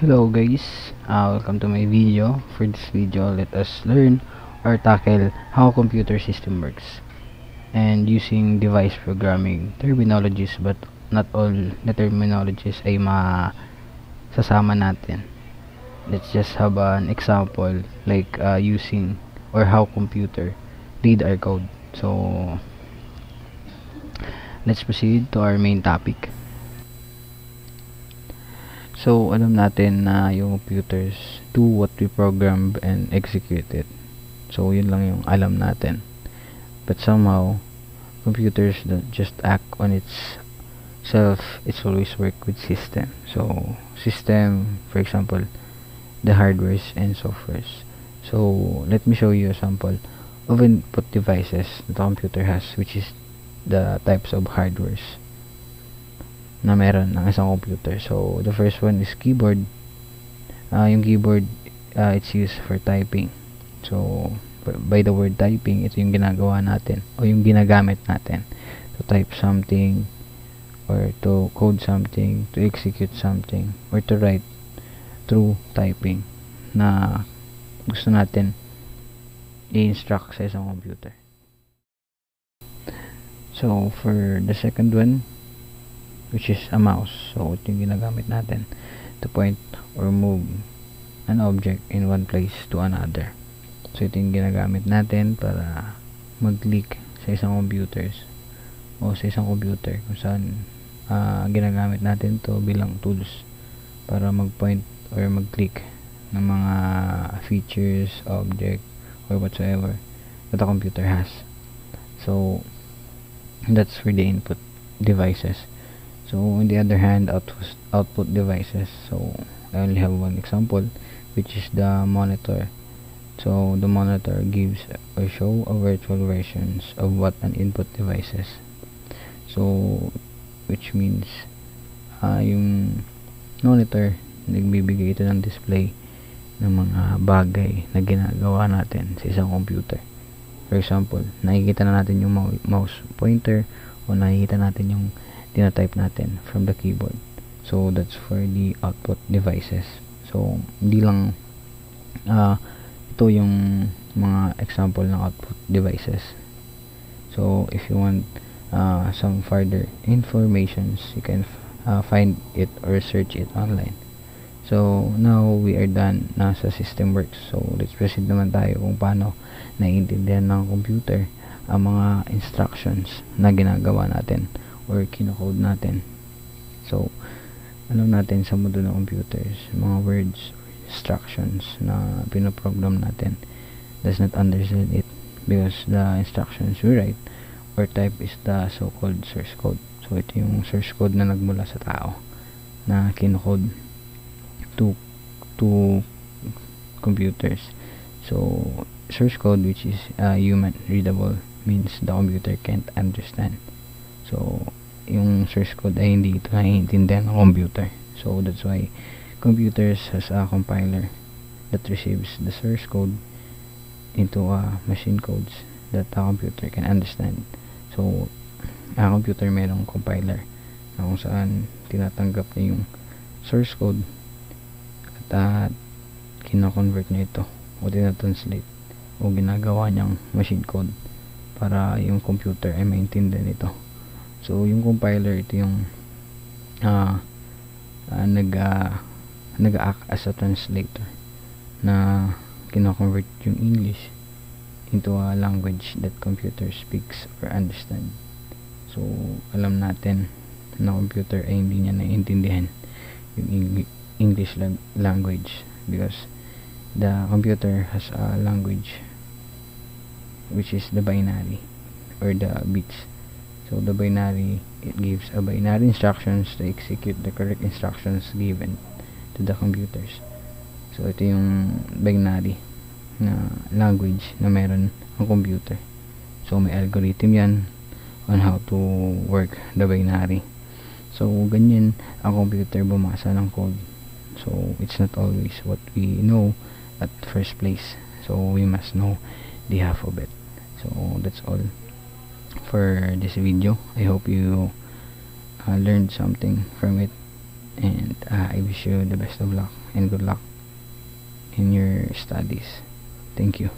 Hello guys, welcome to my video. For this video, let us learn or tackle how computer system works and using device programming terminologies, but not all the terminologies ay masasama natin. Let's just have an example like using or how computer read our code. So let's proceed to our main topic. So, alam natin na yung computers do what we program and execute it. So, yun lang yung alam natin. But somehow, computers don't just act on itself. It's always work with system. So, system, for example, the hardwares and softwares. So, let me show you a sample of input devices that the computer has, which is the types of hardwares na meron ng isang computer. So, the first one is keyboard. Yung keyboard, it's used for typing. So, by the word typing, ito yung ginagawa natin o yung ginagamit natin to type something or to code something, to execute something, or to write through typing na gusto natin i-instruct sa isang computer. So, for the second one, which is a mouse. So, ito yung ginagamit natin to point or move an object in one place to another. So, ito yung ginagamit natin para mag-click sa isang computers o sa isang computer kung saan ginagamit natin to bilang tools para mag-point or mag-click ng mga features, object, or whatsoever that the computer has. So, that's for the input devices. So, on the other hand, output devices. So, I only have one example, which is the monitor. So, the monitor gives or show a virtual versions of what an input device is. So, which means, yung monitor, nagbibigay ito ng display ng mga bagay na ginagawa natin sa isang computer. For example, nakikita na natin yung mouse pointer o nakikita natin yung tinatype natin from the keyboard. So, that's for the output devices. So, hindi lang ito yung mga example ng output devices. So, if you want some further informations, you can find it or search it online. So, now we are done na sa system works. So, let's proceed naman tayo kung paano naiintindihan ng computer ang mga instructions na ginagawa natin or kinocode natin. So, alam natin sa mundo ng computers, mga words or instructions na pinoprogram natin does not understand it because the instructions we write or type is the so-called source code. So, ito yung source code na nagmula sa tao na kinocode to computers. So, source code which is human readable means the computer can't understand. So, yung source code ay hindi ito naiintindihan ng computer. So, that's why computers has a compiler that receives the source code into machine codes that the computer can understand. So, ang computer mayroong compiler na kung saan tinatanggap niya yung source code at kino-convert niya ito o tinatranslate o ginagawa niyang machine code para yung computer ay maintindihan ito. So, yung compiler, ito yung nag-act as a translator na kino-convert yung English into a language that computer speaks or understand. So, alam natin na computer ay hindi niya naiintindihan yung English language because the computer has a language which is the binary or the bits. So, the binary, it gives a binary instructions to execute the correct instructions given to the computers. So, ito yung binary na language na meron ang computer. So, may algorithm yan on how to work the binary. So, ganyan ang computer bumasa ng code. So, it's not always what we know at first place. So, we must know the alphabet. So, that's all for this video. I hope you learned something from it and I wish you the best of luck and good luck in your studies. Thank you.